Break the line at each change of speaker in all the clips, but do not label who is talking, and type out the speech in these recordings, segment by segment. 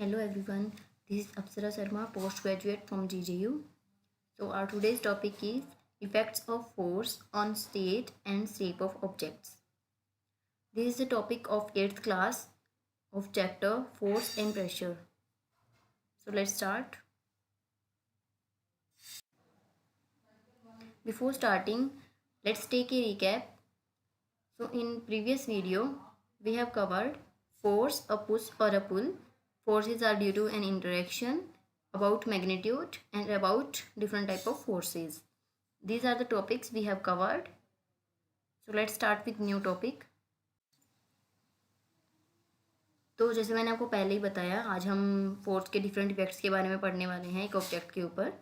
Hello everyone, this is Apsara Sharma, postgraduate from GJU. So our today's topic is effects of force on state and shape of objects. This is the topic of 8th class of chapter Force and Pressure. So let's start. Before starting, let's take a recap. So in previous video, we have covered force, a push or a pull. Forces are due to an interaction, about magnitude and about different type of forces. These are the topics we have covered. So let's start with new topic. तो जैसे मैंने आपको पहले ही बताया, आज हम force के different effects के बारे में पढ़ने वाले हैं एक ऑब्जेक्ट के ऊपर.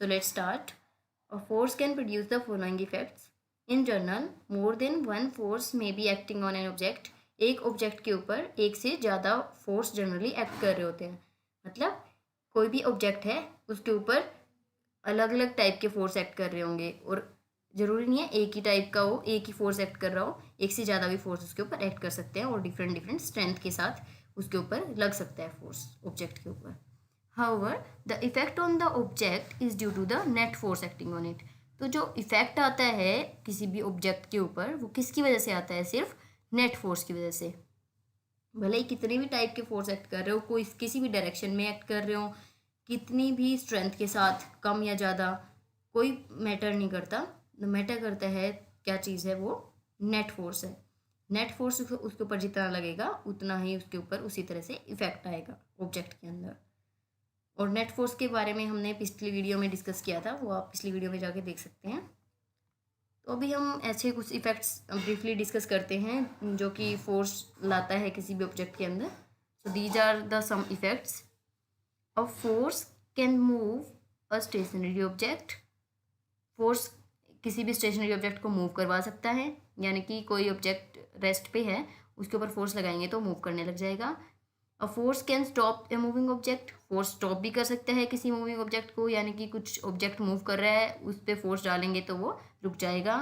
So let's start. A force can produce the following effects. In general more than one force may be acting on an object. एक ऑब्जेक्ट के ऊपर एक से ज़्यादा फोर्स जनरली एक्ट कर रहे होते हैं. मतलब कोई भी ऑब्जेक्ट है उसके ऊपर अलग अलग टाइप के फोर्स एक्ट कर रहे होंगे और ज़रूरी नहीं है एक ही टाइप का हो, एक ही फोर्स एक्ट कर रहा हो. एक से ज़्यादा भी फोर्स उसके ऊपर एक्ट कर सकते हैं और डिफरेंट डिफरेंट स्ट्रेंथ के साथ उसके ऊपर लग सकता है फोर्स ऑब्जेक्ट के ऊपर. However the effect on the object is due to the net force acting on it. तो जो इफेक्ट आता है किसी भी ऑब्जेक्ट के ऊपर वो किसकी वजह से आता है? सिर्फ नेट फोर्स की वजह से. भले ही कितने भी टाइप के फोर्स एक्ट कर रहे हो, कोई किसी भी डायरेक्शन में एक्ट कर रहे हो, कितनी भी स्ट्रेंथ के साथ, कम या ज़्यादा, कोई मैटर नहीं करता. मैटर करता है क्या चीज़ है, वो नेट फोर्स है. नेट फोर्स उसके ऊपर जितना लगेगा उतना ही उसके ऊपर उसी तरह से इफेक्ट आएगा ऑब्जेक्ट के अंदर. और नेट फोर्स के बारे में हमने पिछली वीडियो में डिस्कस किया था, वो आप पिछली वीडियो में जाके देख सकते हैं. तो अभी हम ऐसे कुछ इफेक्ट्स ब्रीफली डिस्कस करते हैं जो कि फोर्स लाता है किसी भी ऑब्जेक्ट के अंदर. So these are the some effects. A force can move a stationary object. Force किसी भी स्टेशनरी ऑब्जेक्ट को मूव करवा सकता है, यानी कि कोई ऑब्जेक्ट रेस्ट पे है उसके ऊपर फोर्स लगाएंगे तो मूव करने लग जाएगा. अ force can stop a moving object. Force stop भी कर सकता है किसी मूविंग ऑब्जेक्ट को, यानी कि कुछ ऑब्जेक्ट मूव कर रहा है उस पर फोर्स डालेंगे तो वो रुक जाएगा.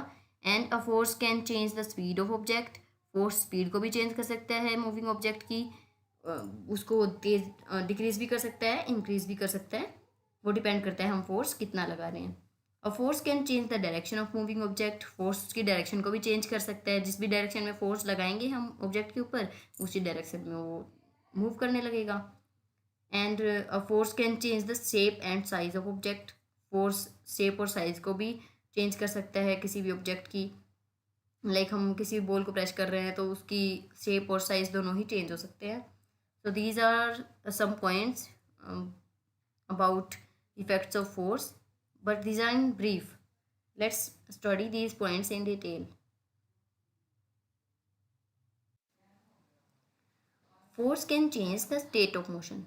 And a force can change the speed of object. Force speed को भी चेंज कर सकता है मूविंग ऑब्जेक्ट की. उसको तेज डिक्रीज भी कर सकता है, इंक्रीज भी कर सकता है. वो डिपेंड करता है हम फोर्स कितना लगा रहे हैं. अ force can change the direction of moving object. Force की डायरेक्शन को भी चेंज कर सकता है. जिस भी डायरेक्शन में फोर्स लगाएंगे हम ऑब्जेक्ट के ऊपर उसी डायरेक्शन में वो मूव करने लगेगा. And a force can change the shape and size of object. Force shape और साइज को भी चेंज कर सकता है किसी भी ऑब्जेक्ट की. लाइक हम किसी बॉल को प्रेस कर रहे हैं तो उसकी शेप और साइज दोनों ही चेंज हो सकते हैं. So these are some points about effects of force, but these are in brief. Let's study these points in detail. Force can change the state of motion.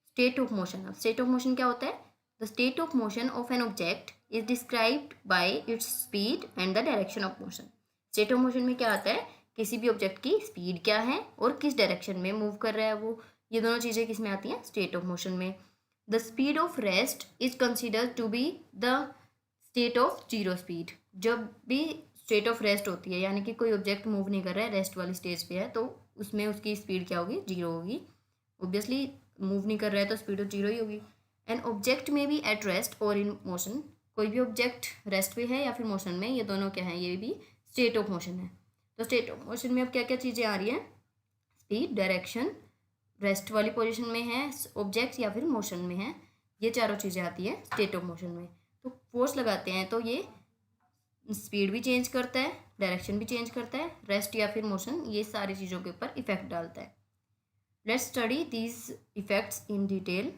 State of motion. अब state of motion क्या होता है? The state of motion of an object is described by its speed and the direction of motion. State of motion में क्या आता है? किसी भी ऑब्जेक्ट की स्पीड क्या है और किस डायरेक्शन में मूव कर रहा है वो. ये दोनों चीज़ें किस में आती हैं? स्टेट ऑफ मोशन में. The speed of rest is considered to be the state of zero speed. जब भी स्टेट ऑफ रेस्ट होती है, यानी कि कोई ऑब्जेक्ट मूव नहीं कर रहा है, रेस्ट वाली स्टेज पे है, तो उसमें उसकी स्पीड क्या होगी? जीरो होगी. ऑब्वियसली मूव नहीं कर रहा है तो स्पीड तो जीरो ही होगी. एन ऑब्जेक्ट में भी एट रेस्ट और इन मोशन. कोई भी ऑब्जेक्ट रेस्ट पे है या फिर मोशन में, ये दोनों क्या है? ये भी स्टेट ऑफ मोशन है. तो स्टेट ऑफ मोशन में अब क्या क्या चीज़ें आ रही हैं? स्पीड, डायरेक्शन, रेस्ट वाली पोजीशन में है ऑब्जेक्ट या फिर मोशन में है, ये चारों चीज़ें आती है स्टेट ऑफ मोशन में. तो फोर्स लगाते हैं तो ये स्पीड भी चेंज करता है, डायरेक्शन भी चेंज करता है, रेस्ट या फिर मोशन, ये सारी चीज़ों के ऊपर इफेक्ट डालता है. Let's study these effects in detail.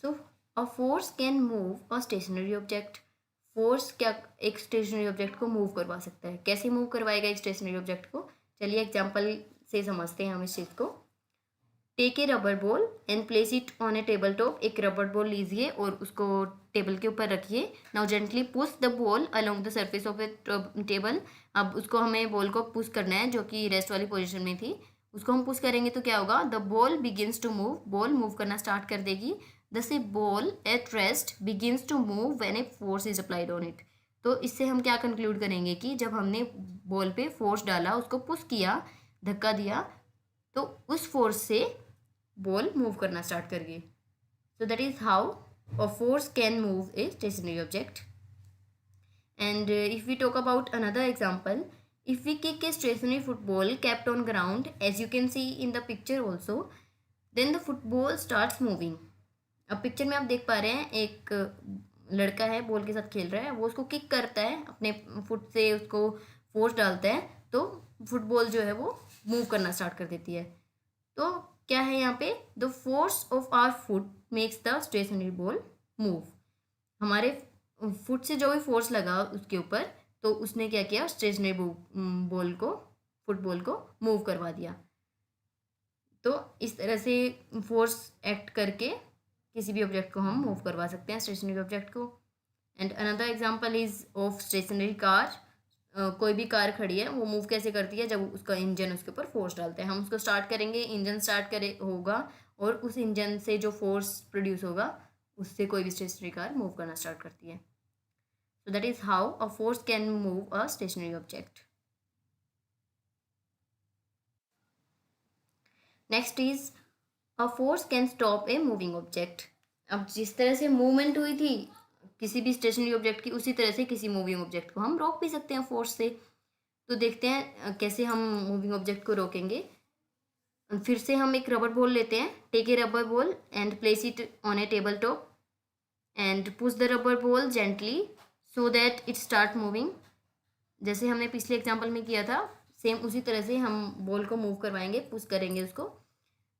So a force can move a stationary object. Force क्या एक स्टेशनरी ऑब्जेक्ट को मूव करवा सकता है? कैसे मूव करवाएगा एक स्टेशनरी ऑब्जेक्ट को? चलिए एग्जांपल से समझते हैं हम इस चीज़ को. Take a rubber ball and place it on a table top. एक रबर बॉल लीजिए और उसको टेबल के ऊपर रखिए. Now gently push the ball along the surface of a table. अब उसको हमें बॉल को पुश करना है जो कि रेस्ट वाली पोजीशन में थी. उसको हम पुश करेंगे तो क्या होगा? The ball begins to move. Ball move करना स्टार्ट कर देगी. Thus a ball at rest begins to move when a force is applied on it. तो इससे हम क्या कंक्लूड करेंगे कि जब हमने बॉल पे फोर्स डाला, उसको पुश किया, धक्का दिया, तो उस फोर्स से बॉल मूव करना स्टार्ट कर गई. सो that is how a force can move a stationary object. And if we talk about another example, if we kick a stationary football kept on ground, as you can see in the picture also, then the football starts moving. अब picture में आप देख पा रहे हैं एक लड़का है, बॉल के साथ खेल रहा है, वो उसको किक करता है, अपने फुट से उसको फोर्स डालता है, तो फुटबॉल जो है वो मूव करना स्टार्ट कर देती है. तो क्या है यहाँ पे, the force of our foot makes the stationary ball move. हमारे फुट से जो भी फोर्स लगा उसके ऊपर, तो उसने क्या किया, स्टेशनरी बॉल को, फुटबॉल को मूव करवा दिया. तो इस तरह से फोर्स एक्ट करके किसी भी ऑब्जेक्ट को हम मूव करवा सकते हैं, स्टेशनरी ऑब्जेक्ट को. And another example is of stationary car. कोई भी कार खड़ी है, वो मूव कैसे करती है, जब उसका इंजन उसके ऊपर फोर्स डालते हैं. हम उसको स्टार्ट करेंगे, इंजन स्टार्ट करे होगा, और उस इंजन से जो फोर्स प्रोड्यूस होगा, उससे कोई भी स्टेशनरी कार मूव करना स्टार्ट करती है. So that is how a force can move a stationary object. Next is a force can stop a moving object. अब जिस तरह से मूवमेंट हुई थी किसी भी स्टेशनरी ऑब्जेक्ट की, उसी तरह से किसी मूविंग ऑब्जेक्ट को हम रोक भी सकते हैं फोर्स से. तो देखते हैं कैसे हम मूविंग ऑब्जेक्ट को रोकेंगे. फिर से हम एक रबर बॉल लेते हैं. Take a rubber ball and place it on a table top and push the rubber ball gently so that it start moving. जैसे हमने पिछले एग्जाम्पल में किया था, सेम उसी तरह से हम बॉल को मूव करवाएंगे, पुश करेंगे उसको.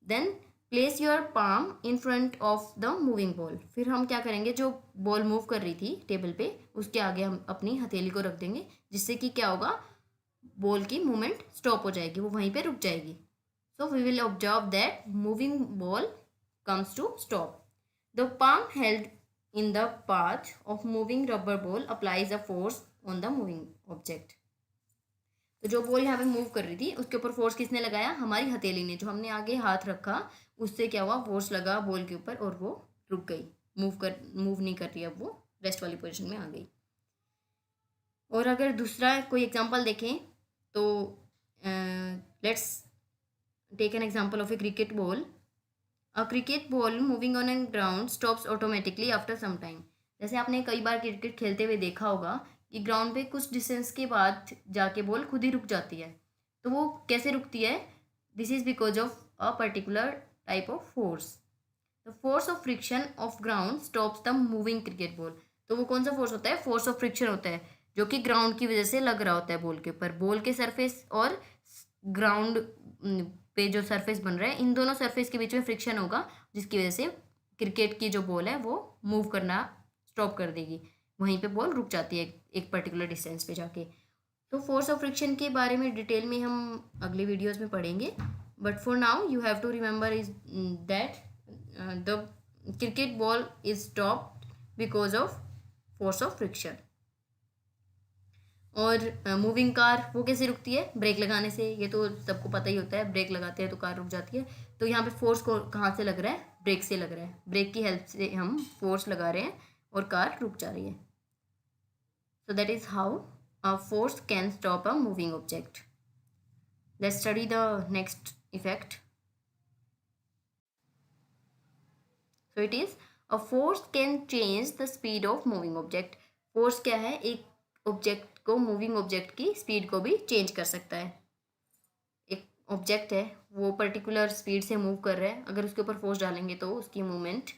Then place your palm in front of the moving ball. फिर हम क्या करेंगे, जो बॉल मूव कर रही थी टेबल पे, उसके आगे हम अपनी हथेली को रख देंगे, जिससे कि क्या होगा, बॉल की मूवमेंट स्टॉप हो जाएगी, वो वहीं पे रुक जाएगी. So we will observe that moving ball comes to stop. The palm held in the path of moving rubber ball applies a force on the moving object. तो जो बॉल यहाँ पे मूव कर रही थी, उसके ऊपर फोर्स किसने लगाया, हमारी हथेली ने. जो हमने आगे हाथ रखा, उससे क्या हुआ, फोर्स लगा बॉल के ऊपर और वो रुक गई, मूव नहीं कर रही, अब वो रेस्ट वाली पोजीशन में आ गई. और अगर दूसरा कोई एग्जांपल देखें तो let's take an example of a cricket ball. A cricket ball moving on a ground stops automatically after some time. जैसे आपने कई बार क्रिकेट खेलते हुए देखा होगा कि ग्राउंड पे कुछ डिस्टेंस के बाद जाके बॉल खुद ही रुक जाती है. तो वो कैसे रुकती है, this is because of a particular type of force. The force of friction of ground stops the moving cricket ball. तो वो कौन सा फोर्स होता है, फोर्स ऑफ फ्रिक्शन होता है, जो कि ग्राउंड की वजह से लग रहा होता है बॉल के ऊपर. बॉल के सरफेस और ग्राउंड पे जो सरफेस बन रहा है, इन दोनों सरफेस के बीच में फ्रिक्शन होगा, जिसकी वजह से क्रिकेट की जो बॉल है वो मूव करना स्टॉप कर देगी, वहीं पे बॉल रुक जाती है एक पर्टिकुलर डिस्टेंस पे जाके. तो फोर्स ऑफ फ्रिक्शन के बारे में डिटेल में हम अगले वीडियोस में पढ़ेंगे. But for now you have to remember is that the cricket ball is stopped because of force of friction. और मूविंग कार वो कैसे रुकती है, ब्रेक लगाने से. ये तो सबको पता ही होता है, ब्रेक लगाते हैं तो कार रुक जाती है. तो यहाँ पे फोर्स को कहाँ से लग रहा है, ब्रेक से लग रहा है. ब्रेक की हेल्प से हम फोर्स लगा रहे हैं और कार रुक जा रही है. सो that is how a force can stop a moving object. Let's study the next effect. So it is a force can change the speed of moving object. Force क्या है, एक ऑब्जेक्ट को, मूविंग ऑब्जेक्ट की speed को भी change कर सकता है. एक ऑब्जेक्ट है, वो पर्टिकुलर स्पीड से मूव कर रहा है, अगर उसके ऊपर फोर्स डालेंगे तो उसकी मूवमेंट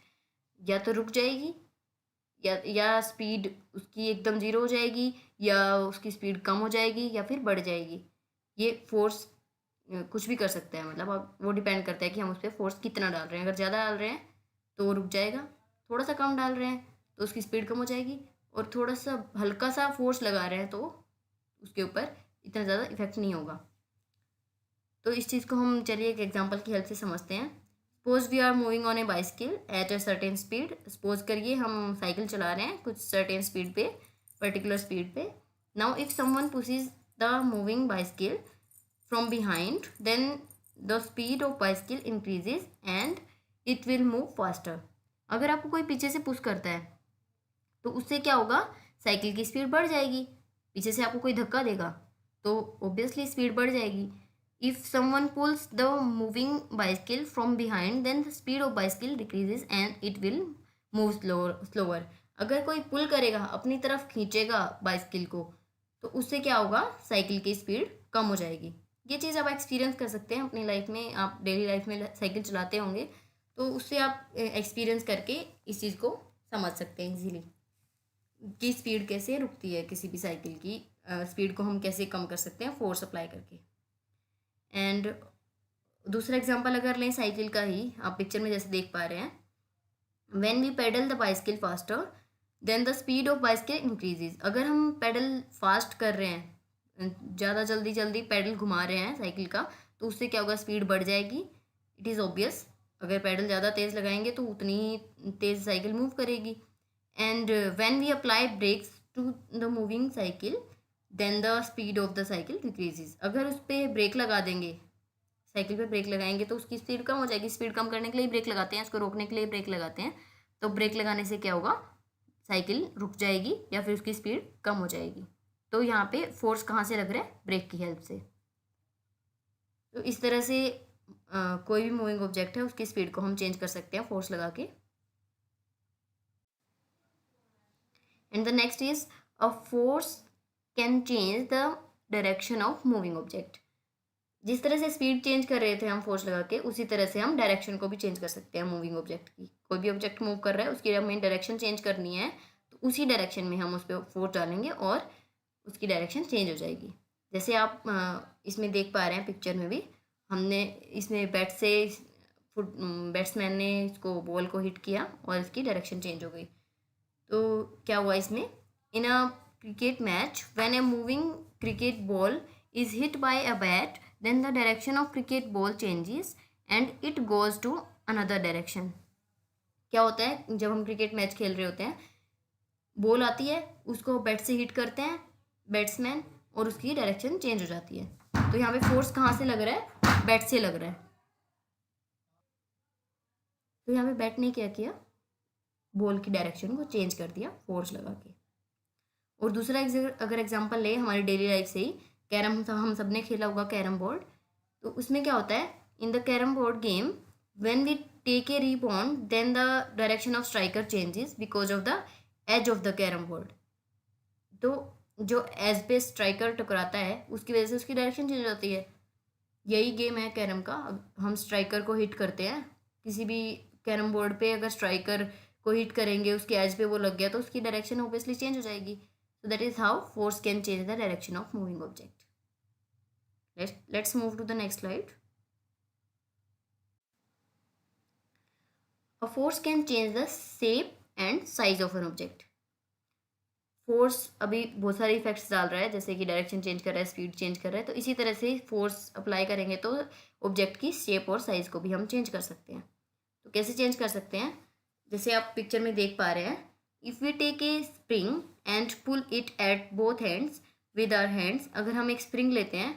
या तो रुक जाएगी, या स्पीड उसकी एकदम जीरो हो जाएगी, या उसकी स्पीड कम हो जाएगी, या फिर बढ़ जाएगी. ये फोर्स कुछ भी कर सकता है, मतलब अब वो डिपेंड करता है कि हम उस पर फोर्स कितना डाल रहे हैं. अगर ज़्यादा डाल रहे हैं तो वो रुक जाएगा, थोड़ा सा कम डाल रहे हैं तो उसकी स्पीड कम हो जाएगी, और थोड़ा सा हल्का सा फोर्स लगा रहे हैं तो उसके ऊपर इतना ज़्यादा इफेक्ट नहीं होगा. तो इस चीज़ को हम चलिए एक एग्जांपल की हेल्प से समझते हैं. Suppose we are moving on a bicycle at a certain speed. Suppose करिए हम साइकिल चला रहे हैं कुछ सर्टेन स्पीड पे, पर्टिकुलर स्पीड पे. Now if someone pushes the moving bicycle from behind, then the speed of bicycle increases and it will move faster. अगर आपको कोई पीछे से पुश करता है तो उससे क्या होगा, साइकिल की स्पीड बढ़ जाएगी। पीछे से आपको कोई धक्का देगा तो ऑब्वियसली स्पीड बढ़ जाएगी। If someone pulls the moving bicycle from behind then the speed of bicycle decreases and it will move slower. अगर कोई पुल करेगा, अपनी तरफ खींचेगा बाइसिकल को, तो उससे क्या होगा, साइकिल की स्पीड कम हो जाएगी। ये चीज़ आप एक्सपीरियंस कर सकते हैं अपनी लाइफ में। आप डेली लाइफ में साइकिल चलाते होंगे तो उससे आप एक्सपीरियंस करके इस चीज़ को समझ सकते हैं इजीली कि स्पीड कैसे रुकती है, किसी भी साइकिल की स्पीड को हम कैसे कम कर सकते हैं फोर्स अप्लाई करके। एंड दूसरा एग्जांपल अगर लें साइकिल का ही, आप पिक्चर में जैसे देख पा रहे हैं, when we pedal the bicycle faster then the speed of bicycle increases. अगर हम पेडल फास्ट कर रहे हैं, ज़्यादा जल्दी जल्दी पेडल घुमा रहे हैं साइकिल का, तो उससे क्या होगा, स्पीड बढ़ जाएगी। इट इज़ ऑब्वियस, अगर पेडल ज़्यादा तेज़ लगाएंगे तो उतनी ही तेज़ साइकिल मूव करेगी। And when we apply brakes to the moving cycle then the speed of the cycle decreases. अगर उस पर ब्रेक लगा देंगे, साइकिल पे ब्रेक लगाएंगे तो उसकी स्पीड कम हो जाएगी। स्पीड कम करने के लिए ब्रेक लगाते हैं, उसको रोकने के लिए ब्रेक लगाते हैं। तो ब्रेक लगाने से क्या होगा, साइकिल रुक जाएगी या फिर उसकी स्पीड कम हो जाएगी। तो यहाँ पे फोर्स कहाँ से लग रहा है, ब्रेक की हेल्प से। तो इस तरह से कोई भी मूविंग ऑब्जेक्ट है उसकी स्पीड को हम चेंज कर सकते हैं फोर्स लगा के। And the next is a force can change the direction of moving object. जिस तरह से स्पीड चेंज कर रहे थे हम फोर्स लगा के, उसी तरह से हम डायरेक्शन को भी चेंज कर सकते हैं मूविंग ऑब्जेक्ट की। कोई भी ऑब्जेक्ट मूव कर रहा है, उसकी हमें डायरेक्शन चेंज करनी है, तो उसी डायरेक्शन में हम उस पर फोर्स डालेंगे और उसकी डायरेक्शन चेंज हो जाएगी। जैसे आप इसमें देख पा रहे हैं पिक्चर में भी, हमने इसमें बैट से बैट्समैन ने इसको बॉल को हिट किया और इसकी डायरेक्शन चेंज हो गई। तो क्या हुआ इसमें, in a cricket match when a moving cricket ball is hit by a bat then the direction of cricket ball changes and it goes to another direction. क्या होता है, जब हम क्रिकेट मैच खेल रहे होते हैं, बॉल आती है, उसको बैट से हिट करते हैं बैट्समैन और उसकी डायरेक्शन चेंज हो जाती है। तो यहाँ पे फोर्स कहाँ से लग रहा है, बैट से लग रहा है। तो यहाँ पे बैट ने क्या किया, बॉल की डायरेक्शन को चेंज कर दिया फोर्स लगा के। और दूसरा अगर एग्जांपल ले हमारी डेली लाइफ से ही, कैरम हम सब ने खेला होगा कैरम बोर्ड। तो उसमें क्या होता है, in the carrom board game when we take a rebound then the direction of striker changes because of the edge of the carrom board. तो जो एज पे स्ट्राइकर टकराता है उसकी वजह से उसकी डायरेक्शन चेंज हो जाती है। यही गेम है कैरम का। हम स्ट्राइकर को हिट करते हैं, किसी भी कैरम बोर्ड पे अगर स्ट्राइकर को हिट करेंगे, उसके एज पे वो लग गया तो उसकी डायरेक्शन ऑब्वियसली चेंज हो जाएगी। So that is how force can change the direction of moving object. Let's move to the next slide. A force can change the shape and size of an object. Force अभी बहुत सारे effects डाल रहा है, जैसे कि direction change कर रहा है, स्पीड चेंज कर रहा है। तो इसी तरह से फोर्स अप्लाई करेंगे तो ऑब्जेक्ट की शेप और साइज को भी हम चेंज कर सकते हैं। तो कैसे चेंज कर सकते हैं, जैसे आप पिक्चर में देख पा रहे हैं, if we take a spring and pull it at both hands with our hands. अगर हम एक स्प्रिंग लेते हैं,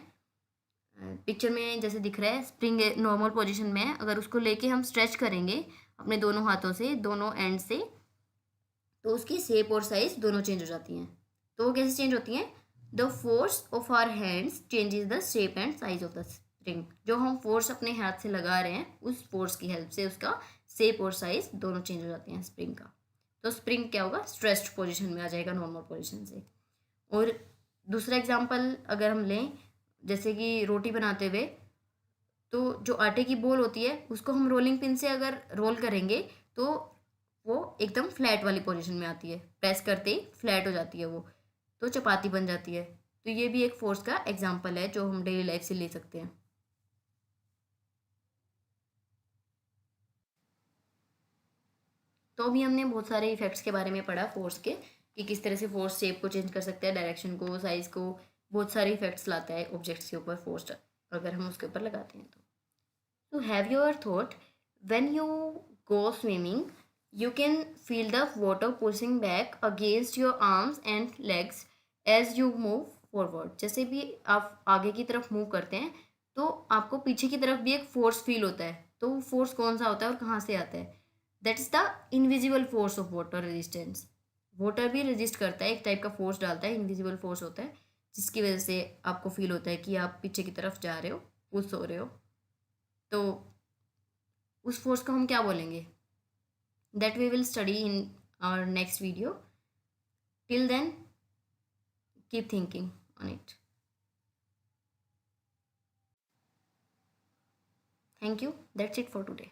पिक्चर में जैसे दिख रहा है स्प्रिंग नॉर्मल पोजिशन में है, अगर उसको लेके हम स्ट्रेच करेंगे अपने दोनों हाथों से, दोनों एंड से, तो उसकी शेप और साइज दोनों चेंज हो जाती हैं। तो वो कैसे चेंज होती हैं, the force of our hands changes the shape and size of the spring. जो हम फोर्स अपने हाथ से लगा रहे हैं, उस फोर्स की हेल्प से उसका शेप और साइज दोनों चेंज हो जाते हैं स्प्रिंग का। तो स्प्रिंग क्या होगा, स्ट्रेस्ड पोजिशन में आ जाएगा नॉर्मल पोजिशन से। और दूसरा एग्जाम्पल अगर हम लें, जैसे कि रोटी बनाते हुए, तो जो आटे की बोल होती है उसको हम रोलिंग पिन से अगर रोल करेंगे तो वो एकदम फ्लैट वाली पोजीशन में आती है, प्रेस करते ही फ्लैट हो जाती है वो, तो चपाती बन जाती है। तो ये भी एक फोर्स का एग्जांपल है जो हम डेली लाइफ से ले सकते हैं। तो अभी हमने बहुत सारे इफेक्ट्स के बारे में पढ़ा फोर्स के, कि किस तरह से फोर्स शेप को चेंज कर सकता है, डायरेक्शन को, साइज को, बहुत सारे इफेक्ट्स लाता है ऑब्जेक्ट्स के ऊपर फोर्स अगर हम उसके ऊपर लगाते हैं। तो have you ever thought when you go swimming you can feel the water pushing back against your arms and legs as you move forward। जैसे भी आप आगे की तरफ मूव करते हैं तो आपको पीछे की तरफ भी एक फोर्स फील होता है। तो वो फोर्स कौन सा होता है और कहाँ से आता है, that is the invisible force of water resistance. Water भी रेजिस्ट करता है, एक टाइप का फोर्स डालता है, इनविजिबल फोर्स होता है, जिसकी वजह से आपको फील होता है कि आप पीछे की तरफ जा रहे हो, कूद सो रहे हो। तो उस फोर्स को हम क्या बोलेंगे, that we will study in our next video. Till then keep thinking on it. Thank you, that's it for today.